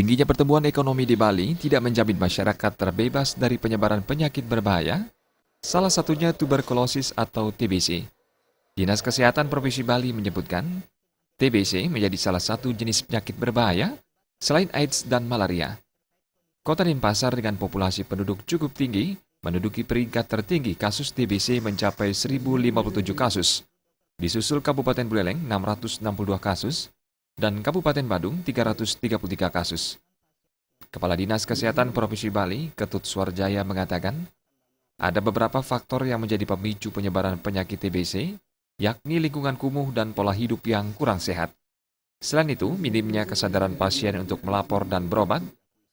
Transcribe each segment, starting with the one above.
Tingginya pertumbuhan ekonomi di Bali tidak menjamin masyarakat terbebas dari penyebaran penyakit berbahaya, salah satunya tuberkulosis atau TBC. Dinas Kesehatan Provinsi Bali menyebutkan, TBC menjadi salah satu jenis penyakit berbahaya selain AIDS dan malaria. Kota Denpasar dengan populasi penduduk cukup tinggi menduduki peringkat tertinggi kasus TBC mencapai 1.057 kasus. Disusul Kabupaten Buleleng 662 kasus dan Kabupaten Badung 333 kasus. Kepala Dinas Kesehatan Provinsi Bali, Ketut Suarjaya mengatakan, ada beberapa faktor yang menjadi pemicu penyebaran penyakit TBC, yakni lingkungan kumuh dan pola hidup yang kurang sehat. Selain itu, minimnya kesadaran pasien untuk melapor dan berobat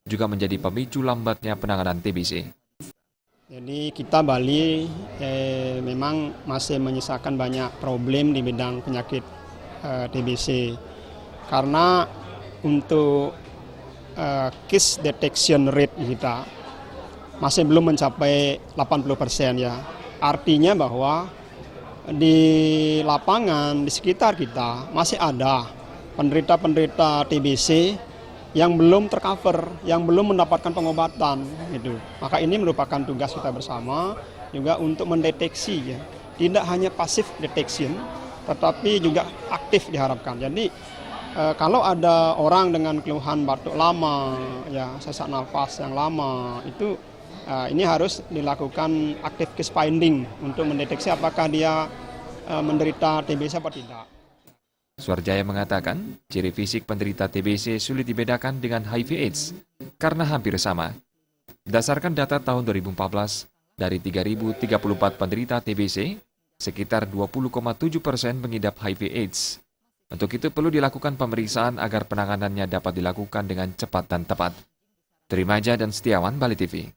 juga menjadi pemicu lambatnya penanganan TBC. Jadi kita Bali memang masih menyisakan banyak problem di bidang penyakit TBC. Karena untuk case detection rate kita masih belum mencapai 80% ya. Artinya bahwa di lapangan, di sekitar kita masih ada penderita-penderita TBC yang belum tercover, yang belum mendapatkan pengobatan gitu. Maka ini merupakan tugas kita bersama juga untuk mendeteksi ya. Tidak hanya passive detection, tetapi juga aktif diharapkan. Jadi kalau ada orang dengan keluhan batuk lama, ya sesak nafas yang lama, itu ini harus dilakukan active case finding untuk mendeteksi apakah dia menderita TBC atau tidak. Suarjaya mengatakan, ciri fisik penderita TBC sulit dibedakan dengan HIV/AIDS karena hampir sama. Berdasarkan data tahun 2014, dari 3.034 penderita TBC, sekitar 20,7% mengidap HIV/AIDS. Untuk itu perlu dilakukan pemeriksaan agar penanganannya dapat dilakukan dengan cepat dan tepat. Trimaja dan Setiawan, Bali TV.